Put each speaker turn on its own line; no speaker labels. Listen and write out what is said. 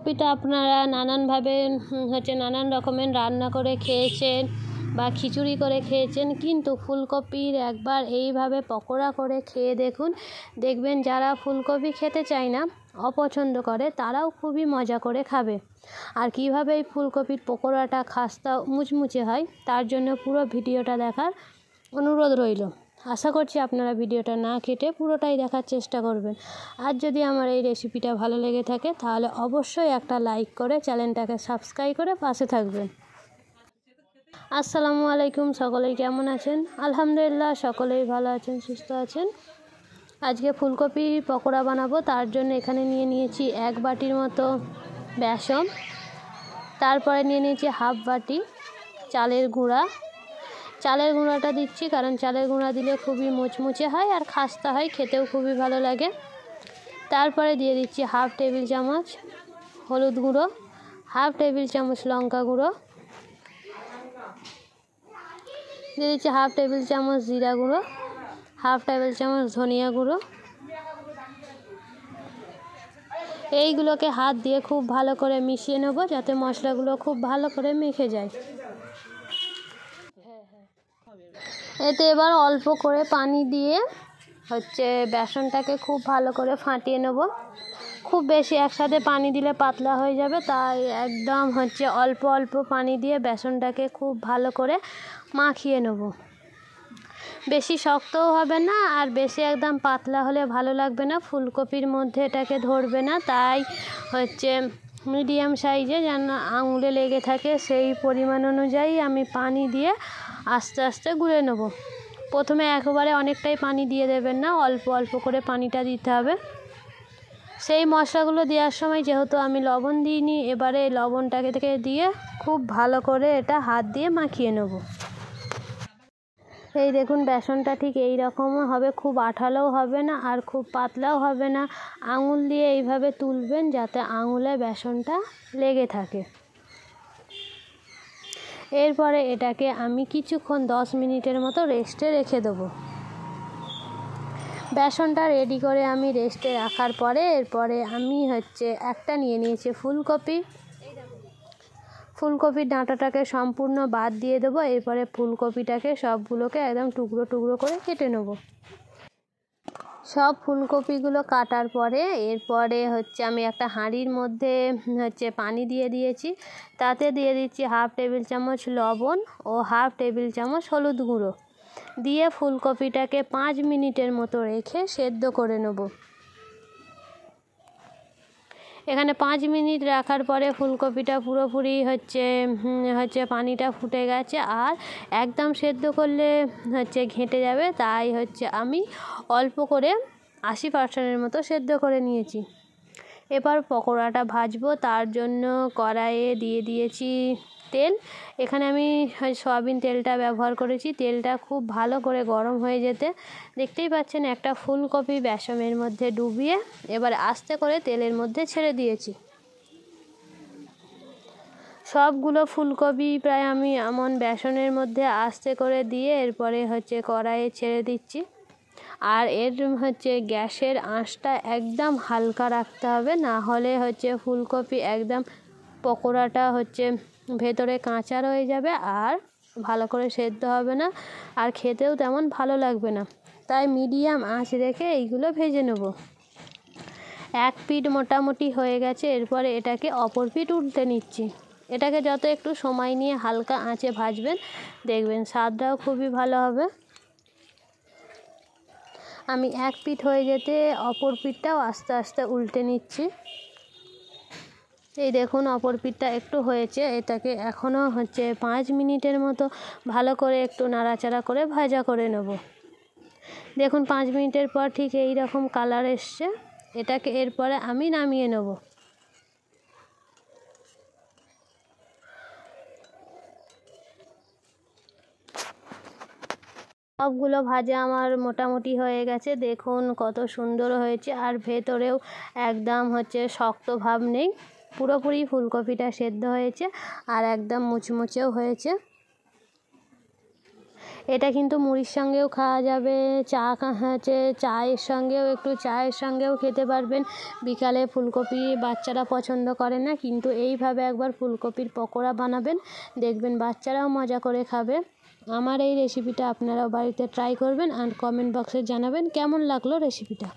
ফুলকপিটা আপনারা নানানভাবে নানান রকমের রান্না করে খেয়েছেন বা খিচুড়ি করে খেয়েছেন, কিন্তু ফুলকপির একবার এইভাবে পকোড়া করে খেয়ে দেখুন। দেখবেন যারা ফুলকপি খেতে চায় না, অপছন্দ করে, তারাও খুবই মজা করে খাবে। আর কীভাবে এই ফুলকপির পকোড়াটা খাস্তা মুচমুচে হয়, তার জন্য পুরো ভিডিওটা দেখার অনুরোধ রইল। আশা করছি আপনারা ভিডিওটা না কেটে পুরোটাই দেখার চেষ্টা করবেন। আর যদি আমার এই রেসিপিটা ভালো লেগে থাকে তাহলে অবশ্যই একটা লাইক করে চ্যানেলটাকে সাবস্ক্রাইব করে পাশে থাকবেন। আসসালামু আলাইকুম, সকলেই কেমন আছেন? আলহামদুলিল্লাহ সকলেই ভালো আছেন, সুস্থ আছেন। আজকে ফুলকপি পকোড়া বানাবো, তার জন্য এখানে নিয়েছি 1 বাটির মতো বেসন। তারপরে নিয়েছি হাফ বাটি চালের গুঁড়া। চালের গুঁড়াটা দিচ্ছি কারণ চালের গুঁড়া দিলে খুবই মুচমুচে হয় আর খাস্তা হয়, খেতেও খুবই ভালো লাগে। তারপরে দিয়ে দিচ্ছি হাফ টেবিল চামচ হলুদ গুঁড়ো, হাফ টেবিল চামচ লঙ্কা গুঁড়ো, দিয়ে দিচ্ছি হাফ টেবিল চামচ জিরা গুঁড়ো, হাফ টেবিল চামচ ধনিয়া গুঁড়ো। এইগুলোকে হাত দিয়ে খুব ভালো করে মিশিয়ে নেব যাতে মশলাগুলো খুব ভালো করে মেখে যায়। এতে এবার অল্প করে পানি দিয়ে বেসনটাকে খুব ভালো করে ফাটিয়ে নেব। খুব বেশি একসাথে পানি দিলে পাতলা হয়ে যাবে, তাই একদম অল্প অল্প পানি দিয়ে বেসনটাকে খুব ভালো করে মাখিয়ে নেব। বেশি শক্তও হবে না আর বেশি একদম পাতলা হলে ভালো লাগবে না, ফুলকপির মধ্যে এটাকে ধরবে না। তাই মিডিয়াম সাইজে যেন আঙুলে লেগে থাকে সেই পরিমাণ অনুযায়ী আমি পানি দিয়ে আস্তে আস্তে গুলে নেব। প্রথমে একেবারে অনেকটাই পানি দিয়ে দেবেন না, অল্প অল্প করে পানিটা দিতে হবে। সেই মশলাগুলো দেওয়ার সময় যেহেতু আমি লবণ দিইনি, এবারে লবণটাকে দিয়ে খুব ভালো করে এটা হাত দিয়ে মাখিয়ে নেব। এই দেখুন বেসনটা ঠিক এই রকম হবে, খুব আঠালোও হবে না আর খুব পাতলাও হবে না। আঙুল দিয়ে এইভাবে তুলবেন যাতে আঙুলে বেসনটা লেগে থাকে। এরপরে এটাকে আমি কিছুক্ষণ 10 মিনিটের মতো রেস্টে রেখে দেবো। বেসনটা রেডি করে আমি রেস্টে রাখার পরে এরপরে আমি একটা নিয়েছি ফুলকপি। ফুলকপির ডাঁটাটাকে সম্পূর্ণ বাদ দিয়ে দেবো। এরপরে ফুলকপিটাকে সবগুলোকে একদম টুকরো টুকরো করে কেটে নেব। সব ফুলকপিগুলো কাটার পরে এরপরে আমি একটা হাঁড়ির মধ্যে পানি দিয়ে দিয়েছি। তাতে দিয়ে দিচ্ছি হাফ টেবিল চামচ লবণ ও হাফ টেবিল চামচ হলুদ গুঁড়ো দিয়ে ফুলকপিটাকে 5 মিনিটের মতো রেখে সেদ্ধ করে নেব। এখানে 5 মিনিট রাখার পরে ফুলকপিটা পুরোপুরি পানিটা ফুটে গেছে আর একদম সেদ্ধ করলে ঘেঁটে যাবে, তাই আমি অল্প করে 80% মতো সেদ্ধ করে নিয়েছি। এবার পকোড়াটা ভাজবো, তার জন্য কড়াইয়ে দিয়ে দিয়েছি তেল। এখানে আমি সয়াবিন তেলটা ব্যবহার করেছি। তেলটা খুব ভালো করে গরম হয়ে যেতে দেখতেই পাচ্ছেন একটা ফুলকপি বেসনের মধ্যে ডুবিয়ে এবার আস্তে করে তেলের মধ্যে ছেড়ে দিয়েছি। সবগুলো ফুলকপি প্রায় আমি এমন বেসনের মধ্যে আস্তে করে দিয়ে এরপরে কড়াইয়ে ছেড়ে দিচ্ছি। আর এর গ্যাসের আঁচটা একদম হালকা রাখতে হবে, না হলে ফুলকপি একদম পকোড়াটা ভেতরে কাঁচা রয়ে যাবে আর ভালো করে সেদ্ধ হবে না আর খেতেও তেমন ভালো লাগবে না। তাই মিডিয়াম আঁচ রেখে এইগুলো ভেজে নেব। এক পিঠ মোটামুটি হয়ে গেছে, এরপরে এটাকে অপর পিঠ উল্টে নিচ্ছি। এটাকে যত একটু সময় নিয়ে হালকা আঁচে ভাজবেন দেখবেন স্বাদটাও খুবই ভালো হবে। আমি এক পিঠ হয়ে যেতে অপর পিঠটাও আস্তে আস্তে উল্টে নিচ্ছি। এই দেখুন অপর পিঠটা একটু হয়েছে, এটাকে এখনও 5 মিনিটের মতো ভালো করে একটু নাড়াচাড়া করে ভাজা করে নেব। দেখুন 5 মিনিটের পর ঠিক এই রকম কালার এসছে। এটাকে এরপরে আমি নামিয়ে নেব। সবগুলো ভাজা আমার মোটামুটি হয়ে গেছে। দেখুন কত সুন্দর হয়েছে আর ভেতরেও একদম শক্ত ভাব নেই, পুরোপুরি ফুলকপিটা সেদ্ধ হয়েছে আর একদম মুচমুচেও হয়েছে। এটা কিন্তু মুড়ির সঙ্গেও খাওয়া যাবে, চায়ের সঙ্গেও, একটু চায়ের সঙ্গেও খেতে পারবেন। বিকালে ফুলকপি বাচ্চারা পছন্দ করে না, কিন্তু এইভাবে একবার ফুলকপির পকোড়া বানাবেন, দেখবেন বাচ্চারাও মজা করে খাবে। আমার এই রেসিপিটা আপনারাও বাড়িতে ট্রাই করবেন আর কমেন্ট বক্সে জানাবেন কেমন লাগলো রেসিপিটা।